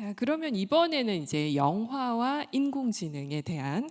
자, 그러면 이번에는 이제 영화와 인공지능에 대한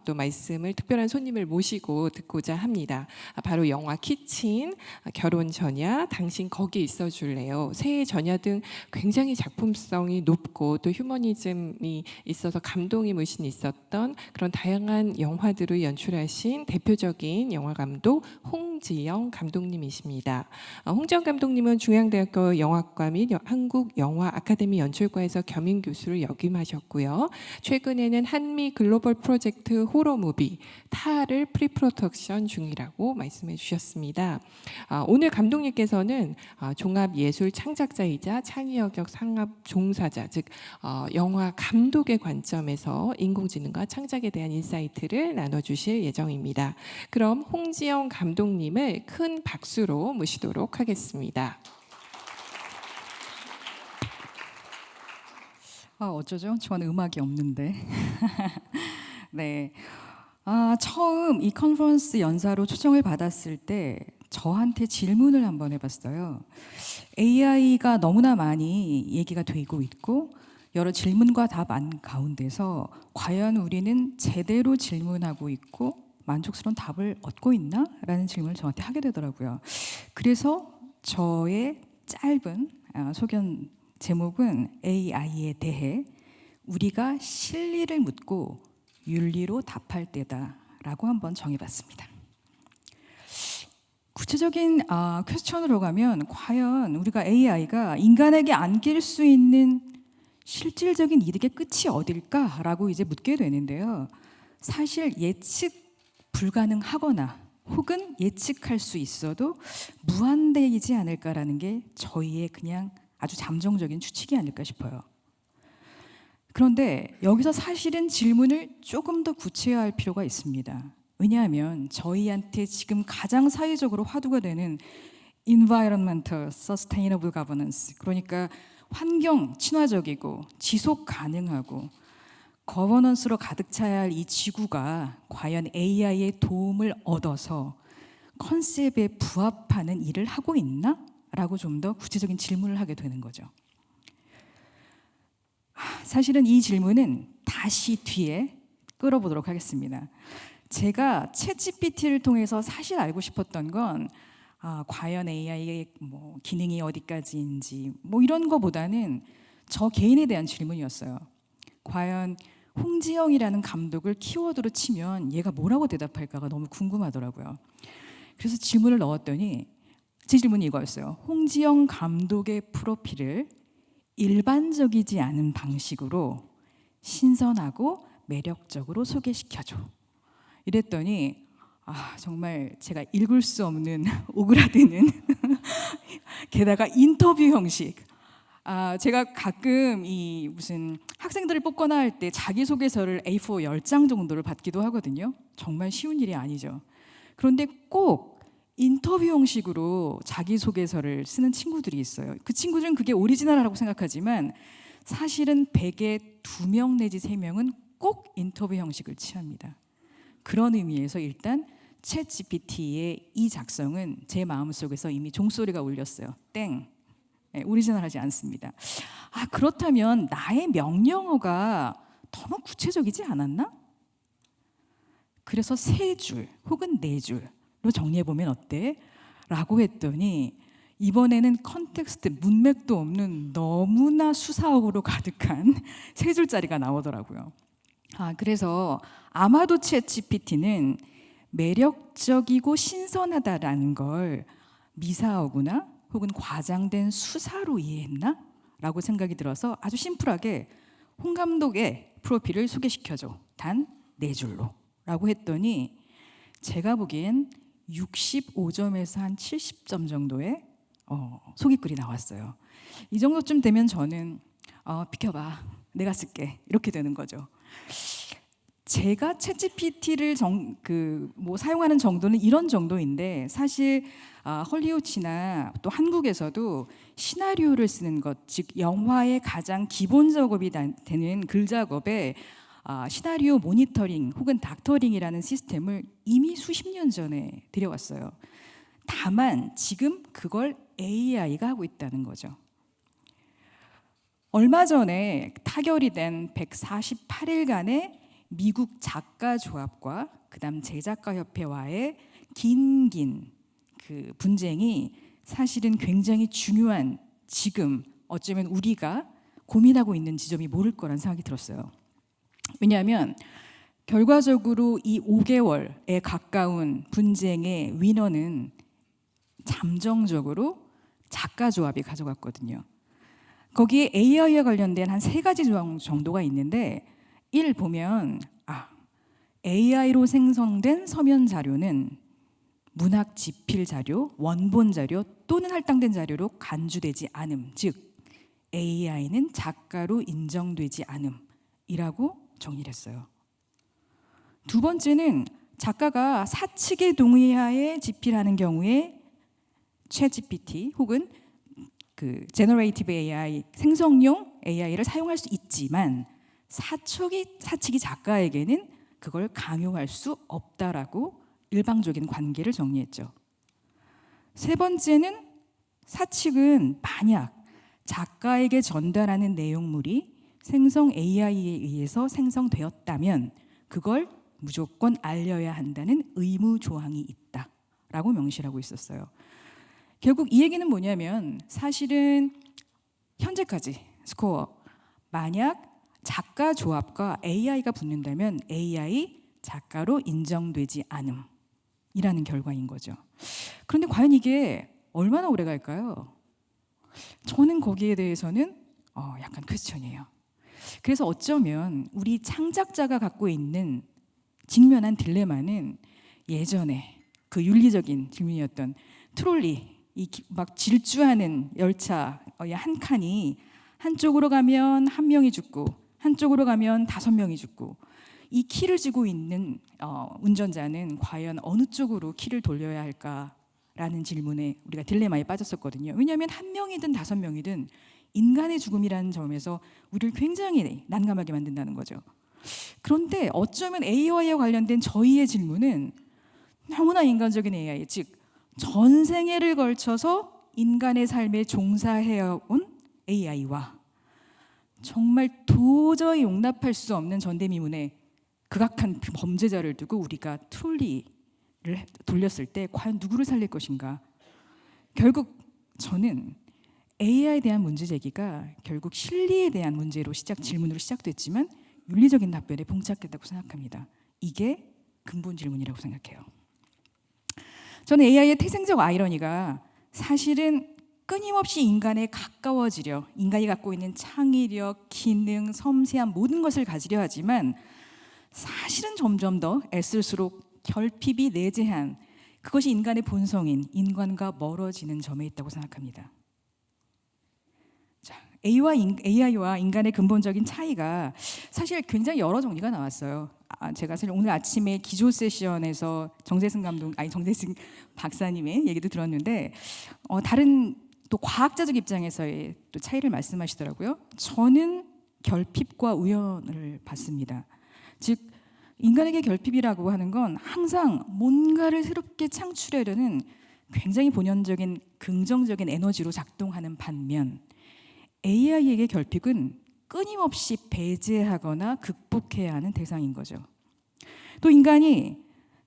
또 말씀을 특별한 손님을 모시고 듣고자 합니다. 바로 영화 키친, 결혼 전야, 당신 거기 있어 줄래요. 새해 전야 등 굉장히 작품성이 높고 또 휴머니즘이 있어서 감동의 물씬이 있었던 그런 다양한 영화들을 연출하신 대표적인 영화 감독 홍지영 감독님이십니다. 홍지영 감독님은 중앙대학교 영화과 및 한국 영화 아카데미 연출과에서 겸임 교수를 역임하셨고요. 최근에는 한미 글로벌 프로젝트 호러 무비 타를 프리프로덕션 중이라고 말씀해 주셨습니다. 오늘 감독님께서는 종합예술 창작자이자 창의영역 상업 종사자, 즉 영화 감독의 관점에서 인공지능과 창작에 대한 인사이트를 나눠주실 예정입니다. 그럼 홍지영 감독님을 큰 박수로 모시도록 하겠습니다. 어쩌죠? 저는 음악이 없는데. 네. 처음 이 컨퍼런스 연사로 초청을 받았을 때 저한테 질문을 한번 해봤어요. AI가 너무나 많이 얘기가 되고 있고 여러 질문과 답 가운데서 과연 우리는 제대로 질문하고 있고 만족스러운 답을 얻고 있나? 라는 질문을 저한테 하게 되더라고요. 그래서 저의 짧은 소견 제목은 AI에 대해 우리가 실리를 묻고 윤리로 답할 때다라고 한번 정해봤습니다. 구체적인 퀘스천으로 가면 과연 우리가 AI가 인간에게 안길 수 있는 실질적인 이득의 끝이 어딜까라고 이제 묻게 되는데요. 사실 예측 불가능하거나 혹은 예측할 수 있어도 무한대이지 않을까라는 게 저희의 그냥 아주 잠정적인 추측이 아닐까 싶어요. 그런데 여기서 사실은 질문을 조금 더 구체화할 필요가 있습니다. 왜냐하면 저희한테 지금 가장 사회적으로 화두가 되는 Environmental Sustainable Governance, 그러니까 환경 친화적이고 지속 가능하고 거버넌스로 가득 차야 할 이 지구가 과연 AI의 도움을 얻어서 컨셉에 부합하는 일을 하고 있나? 라고 좀 더 구체적인 질문을 하게 되는 거죠. 사실은 이 질문은 다시 뒤에 끌어보도록 하겠습니다. 제가 챗GPT를 통해서 사실 알고 싶었던 건 과연 AI의 기능이 어디까지인지 이런 거보다는 저 개인에 대한 질문이었어요. 과연 홍지영이라는 감독을 키워드로 치면 얘가 뭐라고 대답할까가 너무 궁금하더라고요. 그래서 질문을 넣었더니 제 질문이 이거였어요. 홍지영 감독의 프로필을 일반적이지 않은 방식으로 신선하고 매력적으로 소개시켜줘. 이랬더니 정말 제가 읽을 수 없는 오그라드는 게다가 인터뷰 형식. 제가 가끔 이 무슨 학생들을 뽑거나 할 때 자기소개서를 A4 10장 정도를 받기도 하거든요. 정말 쉬운 일이 아니죠. 그런데 꼭 인터뷰 형식으로 자기소개서를 쓰는 친구들이 있어요. 그 친구들은 그게 오리지널하다고 생각하지만 사실은 100에 2명 내지 3명은 꼭 인터뷰 형식을 취합니다. 그런 의미에서 일단 챗GPT의 이 작성은 제 마음속에서 이미 종소리가 울렸어요. 땡. 오리지널하지 않습니다. 그렇다면 나의 명령어가 너무 구체적이지 않았나? 그래서 3줄 혹은 4줄로 정리해보면 어때? 라고 했더니 이번에는 컨텍스트, 문맥도 없는 너무나 수사어구로 가득한 3줄짜리가 나오더라고요. 그래서 아마도 챗GPT는 매력적이고 신선하다라는 걸 미사어구나 혹은 과장된 수사로 이해했나? 라고 생각이 들어서 아주 심플하게 홍 감독의 프로필을 소개시켜줘. 단 4줄로. 라고 했더니 제가 보기엔 65점에서 한 70점 정도의 소개글이 나왔어요. 이 정도쯤 되면 저는 비켜봐. 내가 쓸게. 이렇게 되는 거죠. 제가 챗GPT를 사용하는 정도는 이런 정도인데 사실 헐리우드나 또 한국에서도 시나리오를 쓰는 것, 즉 영화의 가장 기본 작업이 되는 글 작업에 시나리오 모니터링 혹은 닥터링이라는 시스템을 이미 수십 년 전에 들여왔어요. 다만 지금 그걸 AI가 하고 있다는 거죠. 얼마 전에 타결이 된 148일간의 미국 작가 조합과 그다음 제작가 협회와의 긴 그 분쟁이 사실은 굉장히 중요한, 지금 어쩌면 우리가 고민하고 있는 지점이 모를 거란 생각이 들었어요. 왜냐하면 결과적으로 이 5개월에 가까운 분쟁의 위너는 잠정적으로 작가 조합이 가져갔거든요. 거기에 AI와 관련된 한 3가지 조항 정도가 있는데, 1 보면 AI로 생성된 서면 자료는 문학 지필 자료, 원본 자료 또는 할당된 자료로 간주되지 않음, 즉 AI는 작가로 인정되지 않음이라고 정리를 했어요. 2번째는 작가가 사측의 동의하에 집필하는 경우에 챗GPT 혹은 그 제너레이티브 AI, 생성용 AI를 사용할 수 있지만 사측이 작가에게는 그걸 강요할 수 없다라고 일방적인 관계를 정리했죠. 3번째는 사측은 만약 작가에게 전달하는 내용물이 생성 AI에 의해서 생성되었다면 그걸 무조건 알려야 한다는 의무 조항이 있다라고 명시하고 있었어요. 결국 이 얘기는 뭐냐면, 사실은 현재까지 스코어, 만약 작가 조합과 AI가 붙는다면 AI 작가로 인정되지 않음이라는 결과인 거죠. 그런데 과연 이게 얼마나 오래 갈까요? 저는 거기에 대해서는 약간 퀘스천이에요. 그래서 어쩌면 우리 창작자가 갖고 있는 직면한 딜레마는 예전에 그 윤리적인 질문이었던 트롤리, 막 질주하는 열차 한 칸이 한쪽으로 가면 1명이 죽고 한쪽으로 가면 5명이 죽고, 이 키를 쥐고 있는 운전자는 과연 어느 쪽으로 키를 돌려야 할까라는 질문에 우리가 딜레마에 빠졌었거든요. 왜냐하면 1명이든 5명이든 인간의 죽음이라는 점에서 우리를 굉장히 난감하게 만든다는 거죠. 그런데 어쩌면 AI와 관련된 저희의 질문은 너무나 인간적인 AI, 즉 전생애를 걸쳐서 인간의 삶에 종사해온 AI와 정말 도저히 용납할 수 없는 전대미문의 극악한 범죄자를 두고 우리가 트롤리를 돌렸을 때 과연 누구를 살릴 것인가. 결국 저는 AI에 대한 문제 제기가 결국 실리에 대한 문제로 질문으로 시작됐지만 윤리적인 답변에 봉착했다고 생각합니다. 이게 근본 질문이라고 생각해요. 저는 AI의 태생적 아이러니가 사실은 끊임없이 인간에 가까워지려, 인간이 갖고 있는 창의력, 기능, 섬세한 모든 것을 가지려 하지만 사실은 점점 더 애쓸수록 결핍이 내재한, 그것이 인간의 본성인 인간과 멀어지는 점에 있다고 생각합니다. AI와 인간의 근본적인 차이가 사실 굉장히 여러 정리가 나왔어요. 제가 사실 오늘 아침에 기조 세션에서 정재승 박사님의 얘기도 들었는데 다른 또 과학자적 입장에서의 또 차이를 말씀하시더라고요. 저는 결핍과 우연을 봤습니다. 즉 인간에게 결핍이라고 하는 건 항상 뭔가를 새롭게 창출하려는 굉장히 본연적인 긍정적인 에너지로 작동하는 반면, AI에게 결핍은 끊임없이 배제하거나 극복해야 하는 대상인 거죠. 또 인간이,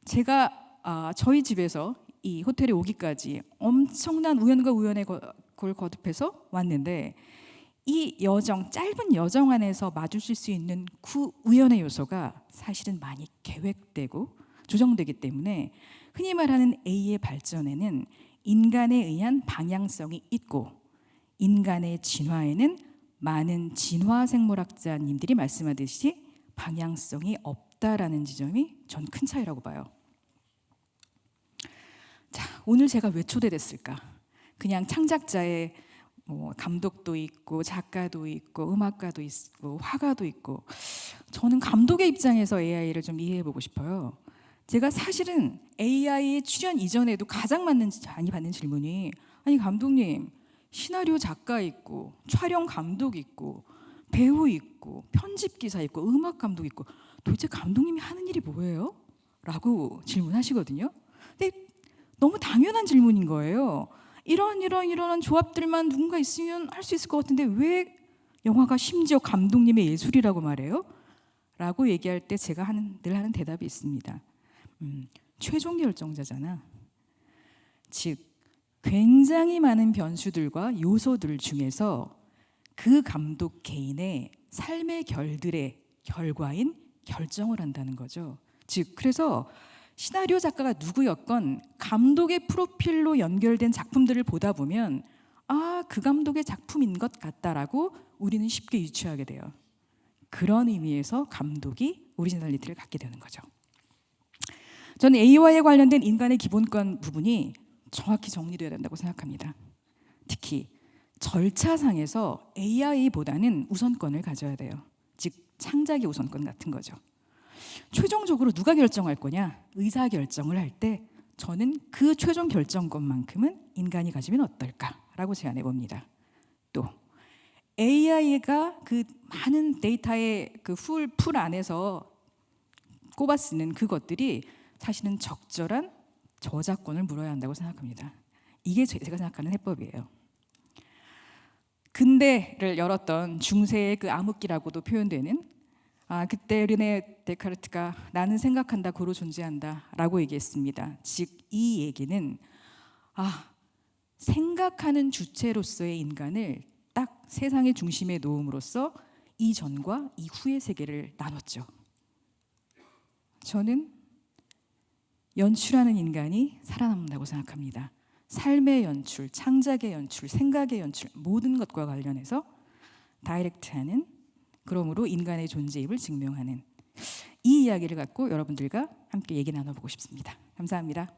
제가 저희 집에서 이 호텔에 오기까지 엄청난 우연과 우연의 걸 거듭해서 왔는데, 이 여정, 짧은 여정 안에서 마주칠 수 있는 그 우연의 요소가 사실은 많이 계획되고 조정되기 때문에 흔히 말하는 A의 발전에는 인간에 의한 방향성이 있고, 인간의 진화에는 많은 진화 생물학자님들이 말씀하듯이 방향성이 없다라는 지점이 전 큰 차이라고 봐요. 자, 오늘 제가 왜 초대됐을까? 그냥 창작자의 감독도 있고 작가도 있고 음악가도 있고 화가도 있고, 저는 감독의 입장에서 AI를 좀 이해해보고 싶어요. 제가 사실은 AI 출연 이전에도 가장 많이 받는 질문이, 아니 감독님, 시나리오 작가 있고 촬영 감독 있고 배우 있고 편집 기사 있고 음악 감독 있고 도대체 감독님이 하는 일이 뭐예요? 라고 질문하시거든요. 근데 너무 당연한 질문인 거예요. 이런 조합들만 누군가 있으면 할 수 있을 것 같은데 왜 영화가 심지어 감독님의 예술이라고 말해요? 라고 얘기할 때 제가 늘 하는 대답이 있습니다. 최종 결정자잖아. 즉 굉장히 많은 변수들과 요소들 중에서 그 감독 개인의 삶의 결들의 결과인 결정을 한다는 거죠. 즉 그래서 시나리오 작가가 누구였건 감독의 프로필로 연결된 작품들을 보다 보면 그 감독의 작품인 것 같다라고 우리는 쉽게 유추하게 돼요. 그런 의미에서 감독이 오리지널리티를 갖게 되는 거죠. 저는 AI에 관련된 인간의 기본권 부분이 정확히 정리되어야 된다고 생각합니다. 특히 절차상에서 AI보다는 우선권을 가져야 돼요. 즉 창작의 우선권 같은 거죠. 최종적으로 누가 결정할 거냐? 의사결정을 할 때 저는 그 최종 결정권만큼은 인간이 가지면 어떨까라고 제안해 봅니다. 또 AI가 그 많은 데이터의 그 풀 안에서 꼽아 쓰는 그것들이 사실은 적절한 저작권을 물어야 한다고 생각합니다. 이게 제가 생각하는 해법이에요. 근대를 열었던 중세의 그 암흑기라고도 표현되는 그때 르네 데카르트가 나는 생각한다 고로 존재한다 라고 얘기했습니다. 즉 이 얘기는 생각하는 주체로서의 인간을 딱 세상의 중심에 놓음으로써 이전과 이후의 세계를 나눴죠. 저는 연출하는 인간이 살아남는다고 생각합니다. 삶의 연출, 창작의 연출, 생각의 연출 모든 것과 관련해서 다이렉트하는, 그러므로 인간의 존재임을 증명하는 이 이야기를 갖고 여러분들과 함께 얘기 나눠보고 싶습니다. 감사합니다.